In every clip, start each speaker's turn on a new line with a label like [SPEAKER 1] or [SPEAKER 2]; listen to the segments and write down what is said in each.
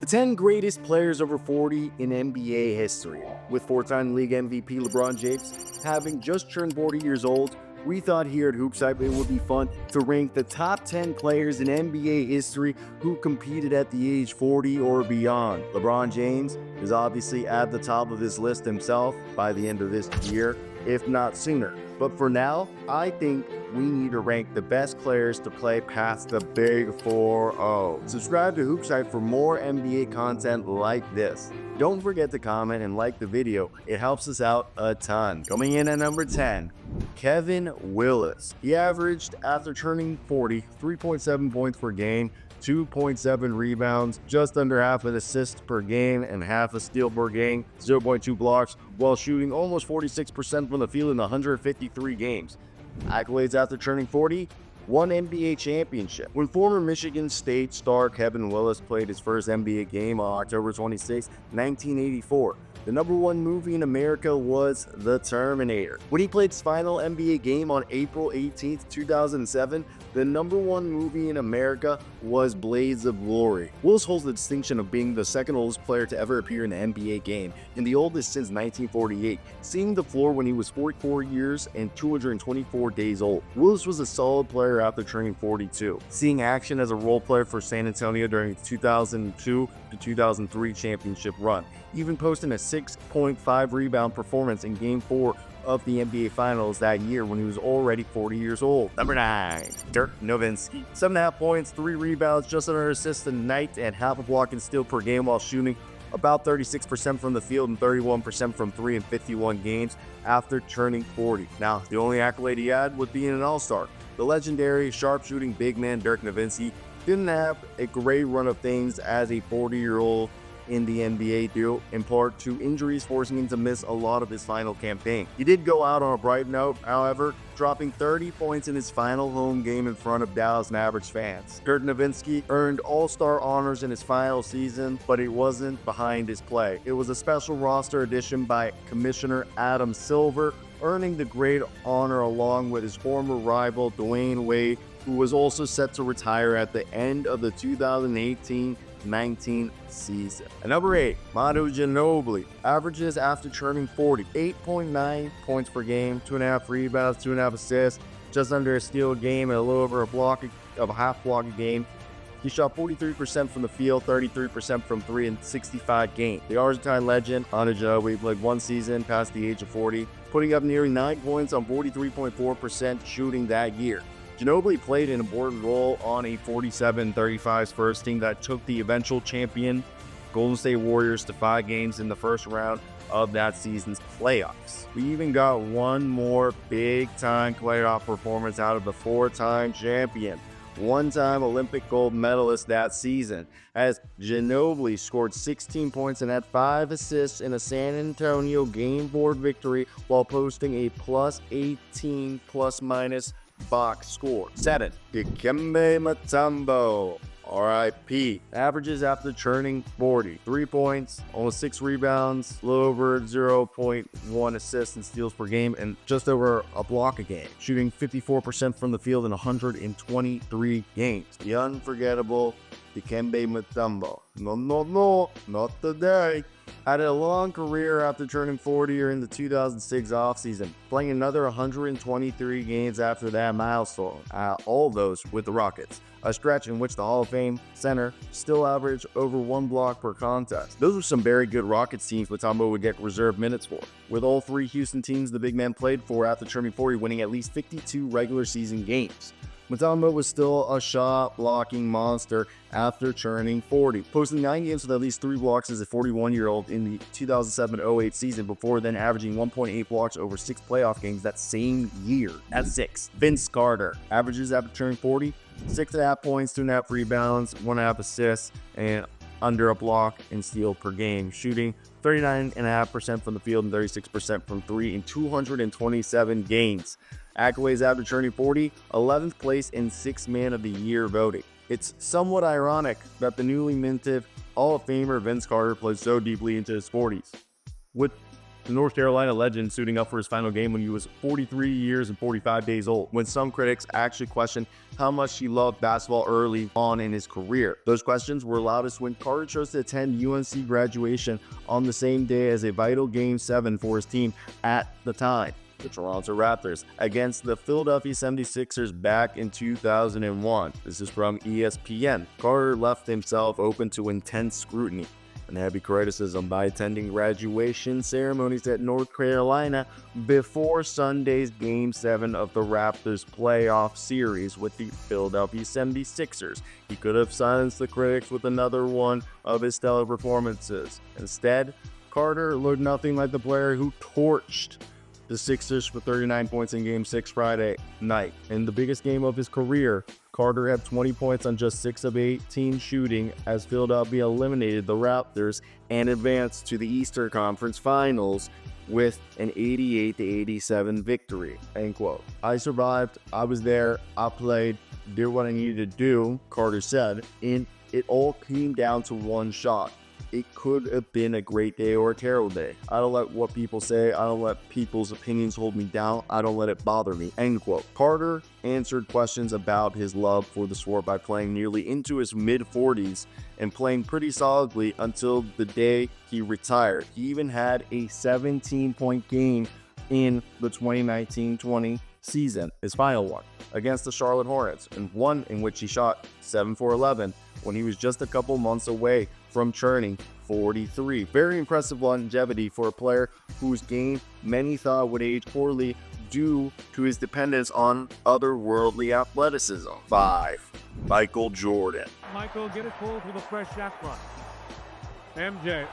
[SPEAKER 1] 10 greatest players over 40 in NBA history. With four-time league MVP LeBron James having just turned 40 years old, we thought here at HoopsHype it would be fun to rank the top 10 players in NBA history who competed at the age 40 or beyond. LeBron James is obviously at the top of this list himself by the end of this year, if not sooner. But for now, I think we need to rank the best players to play past the big 4-0. Subscribe to HoopsHype for more NBA content like this. Don't forget to comment and like the video. It helps us out a ton. Coming in at number 10, Kevin Willis. He averaged, after turning 40, 3.7 points per game, 2.7 rebounds, just under half an assist per game, and half a steal per game, 0.2 blocks, while shooting almost 46% from the field in 153 games. Accolades after turning 40, one NBA championship. When former Michigan State star Kevin Willis played his first NBA game on October 26, 1984, the #1 movie in America was The Terminator. When he played his final NBA game on April 18, 2007, the #1 movie in America was Blades of Glory. Willis holds the distinction of being the second oldest player to ever appear in an NBA game, and the oldest since 1948, seeing the floor when he was 44 years and 224 days old. Willis was a solid player after turning 42, seeing action as a role player for San Antonio during the 2002 to 2003 championship run, even posting a 6.5 rebound performance in Game 4 of the NBA Finals that year when he was already 40 years old. Number 9, Dirk Nowitzki. 7.5 points, 3 rebounds, just under an assist a night, and half a block and steal per game while shooting about 36% from the field and 31% from 3 in 51 games after turning 40. Now, the only accolade he had was being an all-star. The legendary sharpshooting big man Dirk Nowitzki didn't have a great run of things as a 40-year-old in the NBA due in part to injuries forcing him to miss a lot of his final campaign. He did go out on a bright note, however, dropping 30 points in his final home game in front of Dallas Mavericks fans. Dirk Nowitzki earned All-Star honors in his final season, but it wasn't behind his play. It was a special roster addition by Commissioner Adam Silver, earning the great honor along with his former rival Dwayne Wade, who was also set to retire at the end of the 2018-19 season. At number 8, Manu Ginobili. Averages after turning 40, 8.9 points per game, 2.5 rebounds, 2.5 assists, just under a steal a game, and a little over a half block a game. He shot 43% from the field, 33% from 3 in 65 games. The Argentine legend, Manu Ginobili, played one season past the age of 40, putting up nearly 9 points on 43.4% shooting that year. Ginobili played an important role on a 47-35 Spurs team that took the eventual champion Golden State Warriors to 5 games in the first round of that season's playoffs. We even got one more big-time playoff performance out of the 4-time champion, one-time Olympic gold medalist that season, as Ginobili scored 16 points and had 5 assists in a San Antonio game 4 victory while posting a +18 ± box score. 7, Dikembe Mutombo, RIP. Averages after turning 40, 3 points, almost 6 rebounds, a little over 0.1 assists and steals per game, and just over a block a game, shooting 54% from the field in 123 games. The unforgettable Dikembe Mutombo. No, not today. Had a long career after turning 40 during the 2006 offseason, playing another 123 games after that milestone, all of those with the Rockets, a stretch in which the Hall of Fame center still averaged over 1 block per contest. Those were some very good Rockets teams Mutombo would get reserve minutes for, with all 3 Houston teams the big man played for after turning 40 winning at least 52 regular season games. Mutombo was still a shot-blocking monster after turning 40, posting 9 games with at least 3 blocks as a 41-year-old in the 2007-08 season before then averaging 1.8 blocks over 6 playoff games that same year. At 6, Vince Carter. Averages after turning 40, 6.5 points, 2.5 rebounds, 1.5 assists, and under a block and steal per game, shooting 39.5% from the field and 36% from 3 in 227 games. Accolades after turning 40, 11th place in 6th Man of the Year voting. It's somewhat ironic that the newly minted Hall of Famer Vince Carter played so deeply into his 40s, with The North Carolina legend suiting up for his final game when he was 43 years and 45 days old, when some critics actually questioned how much he loved basketball early on in his career. Those questions were loudest when Carter chose to attend UNC graduation on the same day as a vital Game 7 for his team at the time, the Toronto Raptors, against the Philadelphia 76ers back in 2001. This is from ESPN. Carter left himself open to intense scrutiny and heavy criticism by attending graduation ceremonies at North Carolina before Sunday's Game 7 of the Raptors playoff series with the Philadelphia 76ers. He could have silenced the critics with another one of his stellar performances. Instead, Carter looked nothing like the player who torched the Sixers for 39 points in Game 6 Friday night. In the biggest game of his career, Carter had 20 points on just 6 of 18 shooting as Philadelphia eliminated the Raptors and advanced to the Eastern Conference Finals with an 88-87 victory. End quote. I survived, I was there, I played, did what I needed to do, Carter said, and it all came down to one shot. It could have been a great day or a terrible day. I don't let what people say, I don't let people's opinions hold me down, I don't let it bother me. End quote. Carter answered questions about his love for the sport by playing nearly into his mid-40s and playing pretty solidly until the day he retired. He even had a 17-point game in the 2019-20 season, his final one, against the Charlotte Hornets, and one in which he shot 7 for 11 when he was just a couple months away from turning 43. Very impressive longevity for a player whose game many thought would age poorly due to his dependence on otherworldly athleticism. 5. Michael Jordan.
[SPEAKER 2] Michael, get it pulled with a fresh shot clock. MJ.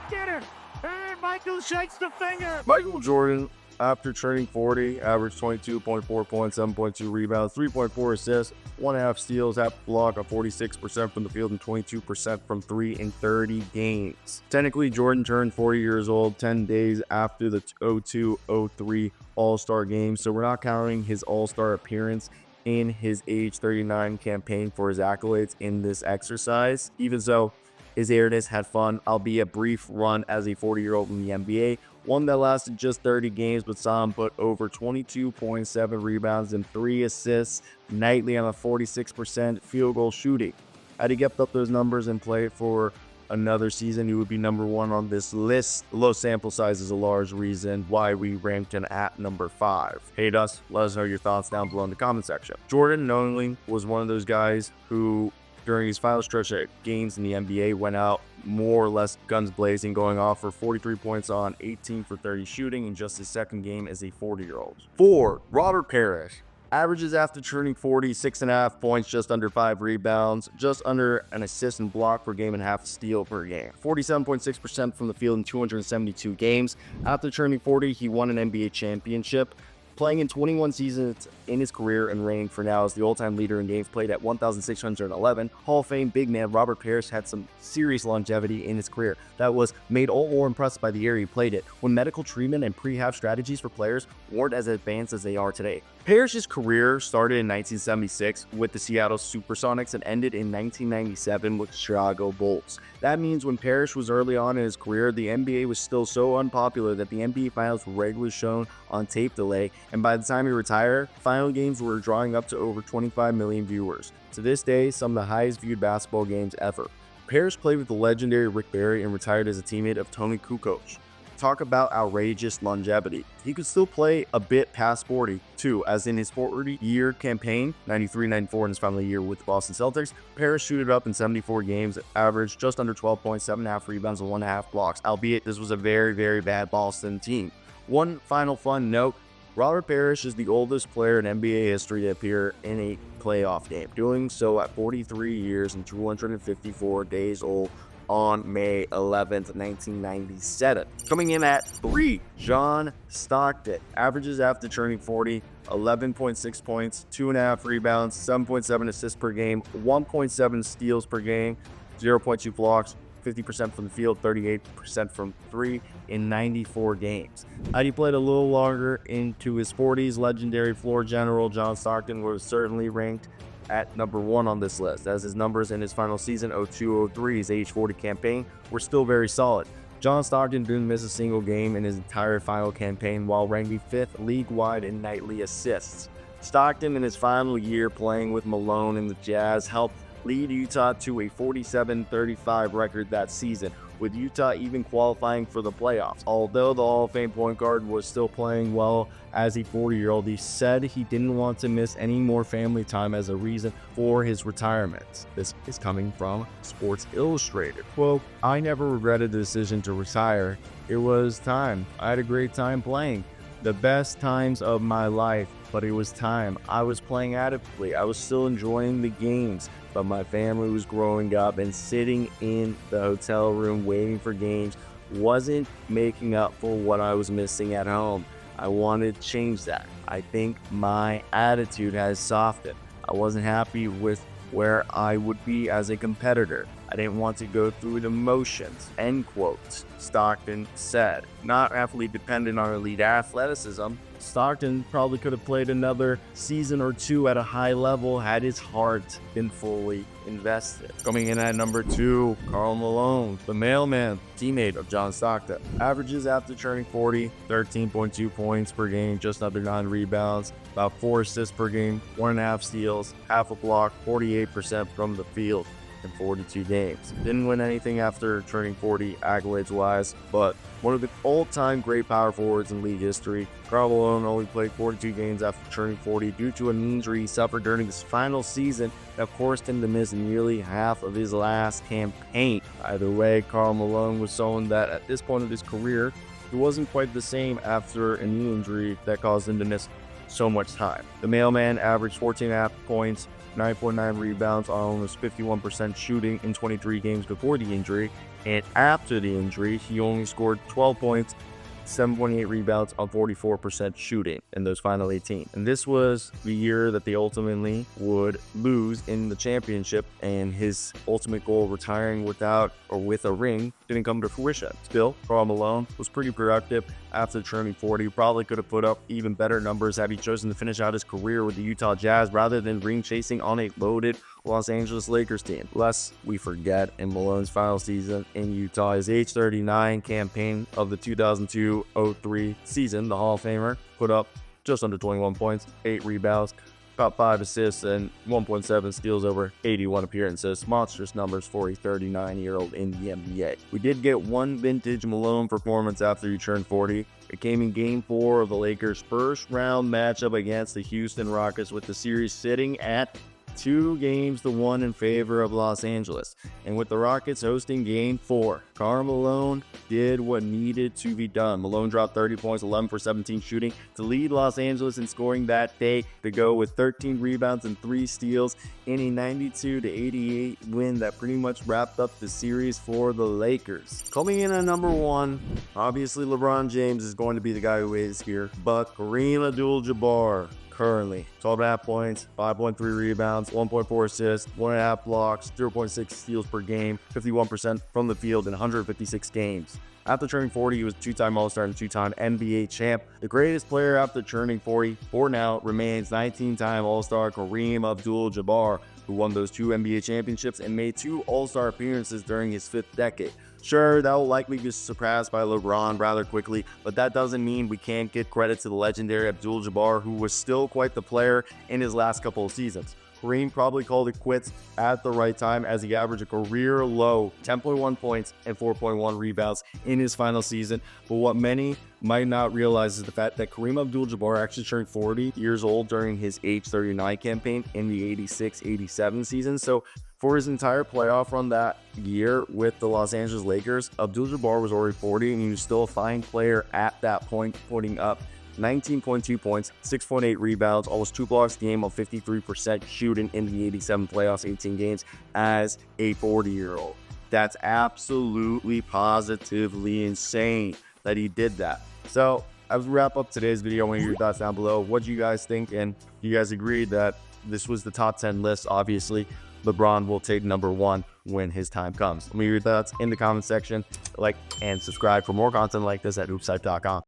[SPEAKER 2] Get it! And Michael shakes the finger!
[SPEAKER 1] Michael Jordan, after turning 40, averaged 22.4 points, 7.2 rebounds, 3.4 assists, 1.5 steals, half block on 46% from the field, and 22% from 3 in 30 games. Technically, Jordan turned 40 years old 10 days after the 02-03 All-Star game, so we're not counting his All-Star appearance in his age 39 campaign for his accolades in this exercise. Even so, his airness had fun, albeit a brief run as a 40-year-old in the NBA, one that lasted just 30 games but saw him put over 22.7 rebounds and 3 assists nightly on a 46% field goal shooting. Had he kept up those numbers and played for another season, he would be number 1 on this list. The low sample size is a large reason why we ranked him at number 5. Hate us, let us know your thoughts down below in the comment section. Jordan knowingly was one of those guys who, during his final stretch of games in the NBA, went out more or less guns blazing, going off for 43 points on 18 for 30 shooting in just his second game as a 40-year-old. 4. Robert Parish. Averages after turning 40, 6.5 points, just under 5 rebounds, just under an assist and block per game, and half steal per game. 47.6% from the field in 272 games. After turning 40, he won an NBA championship, playing in 21 seasons in his career and reigning for now as the all-time leader in games played at 1,611. Hall of Fame big man Robert Parish had some serious longevity in his career that was made all more impressive by the year he played it, when medical treatment and prehab strategies for players weren't as advanced as they are today. Parish's career started in 1976 with the Seattle Supersonics and ended in 1997 with the Chicago Bulls. That means when Parish was early on in his career, the NBA was still so unpopular that the NBA Finals were regularly shown on tape delay, and by the time he retired, final games were drawing up to over 25 million viewers. To this day, some of the highest viewed basketball games ever. Parish played with the legendary Rick Barry and retired as a teammate of Tony Kukoc. Talk about outrageous longevity. He could still play a bit past 40 too, as in his 40-year campaign, 93-94 in his final year with the Boston Celtics, Parish suited up in 74 games, averaged just under 12 points, 7.5 rebounds, and 1.5 blocks, albeit this was a very, very bad Boston team. One final fun note, Robert Parish is the oldest player in NBA history to appear in a playoff game, doing so at 43 years and 254 days old on May 11th, 1997. Coming in at 3, John Stockton. Averages after turning 40, 11.6 points, 2.5 rebounds, 7.7 assists per game, 1.7 steals per game, 0.2 blocks, 50% from the field, 38% from 3 in 94 games. Had he played a little longer into his 40s, legendary floor general John Stockton was certainly ranked at number 1 on this list, as his numbers in his final season 02-03, his age 40 campaign, were still very solid. John Stockton didn't miss a single game in his entire final campaign while ranking 5th league-wide in nightly assists. Stockton, in his final year playing with Malone and the Jazz, helped lead Utah to a 47-35 record that season, with Utah even qualifying for the playoffs. Although the Hall of Fame point guard was still playing well as a 40-year-old, he said he didn't want to miss any more family time as a reason for his retirement. This is coming from Sports Illustrated. Quote, "I never regretted the decision to retire. It was time. I had a great time playing. The best times of my life, but it was time. I was playing adequately. I was still enjoying the games, but my family was growing up, and sitting in the hotel room waiting for games wasn't making up for what I was missing at home. I wanted to change that. I think my attitude has softened. I wasn't happy with where I would be as a competitor. I didn't want to go through the motions," end quote, Stockton said. Not athlete dependent on elite athleticism, Stockton probably could have played another season or two at a high level had his heart been fully invested. Coming in at number 2, Karl Malone, the mailman, teammate of John Stockton. Averages after turning 40, 13.2 points per game, just under 9 rebounds, about 4 assists per game, 1.5 steals, half a block, 48% from the field in 42 games. Didn't win anything after turning 40 accolades-wise, but one of the all-time great power forwards in league history. Karl Malone only played 42 games after turning 40 due to an injury he suffered during his final season that forced him to miss nearly half of his last campaign. Either way, Karl Malone was someone that at this point of his career, he wasn't quite the same after a knee injury that caused him to miss so much time. The mailman averaged 14.5 points, 9.9 rebounds on almost 51% shooting in 23 games before the injury, and after the injury, he only scored 12 points, 7.8 rebounds on 44% shooting in those final 18. And this was the year that they ultimately would lose in the championship, and his ultimate goal, retiring without or with a ring, didn't come to fruition. Still, Karl Malone was pretty productive after turning 40. Probably could have put up even better numbers had he chosen to finish out his career with the Utah Jazz rather than ring chasing on a loaded Los Angeles Lakers team. Lest we forget, in Malone's final season in Utah, his age 39 campaign of the 2002-03 season, the Hall of Famer put up just under 21 points, 8 rebounds, about 5 assists, and 1.7 steals over 81 appearances. Monstrous numbers for a 39-year-old in the NBA. We did get one vintage Malone performance after he turned 40. It came in Game 4 of the Lakers' first-round matchup against the Houston Rockets, with the series sitting at 2-1 in favor of Los Angeles. And with the Rockets hosting Game 4, Karl Malone did what needed to be done. Malone dropped 30 points, 11 for 17 shooting to lead Los Angeles in scoring that day, to go with 13 rebounds and 3 steals in a 92-88 win that pretty much wrapped up the series for the Lakers. Coming in at number 1, obviously LeBron James is going to be the guy who is here, but Kareem Abdul-Jabbar, currently 12.5 points, 5.3 rebounds, 1.4 assists, 1.5 blocks, 0.6 steals per game, 51% from the field in 156 games. After turning 40, he was a 2-time All-Star and 2-time NBA champ. The greatest player after turning 40 for now remains 19-time All-Star Kareem Abdul-Jabbar, who won those 2 NBA championships and made 2 All-Star appearances during his 5th decade. Sure, that will likely be surpassed by LeBron rather quickly, but that doesn't mean we can't give credit to the legendary Abdul-Jabbar, who was still quite the player in his last couple of seasons. Kareem probably called it quits at the right time, as he averaged a career low 10.1 points and 4.1 rebounds in his final season. But what many might not realize is the fact that Kareem Abdul-Jabbar actually turned 40 years old during his age 39 campaign in the 86-87 season. So for his entire playoff run that year with the Los Angeles Lakers, Abdul-Jabbar was already 40, and he was still a fine player at that point, putting up 19.2 points, 6.8 rebounds, almost 2 blocks a game on 53% shooting in the 87 playoffs, 18 games as a 40-year-old. That's absolutely positively insane that he did that. So as we wrap up today's video, I want to hear your thoughts down below. What do you guys think? And do you guys agree that this was the top 10 list? Obviously, LeBron will take number 1 when his time comes. Let me hear your thoughts in the comment section. Like and subscribe for more content like this at hoopsite.com.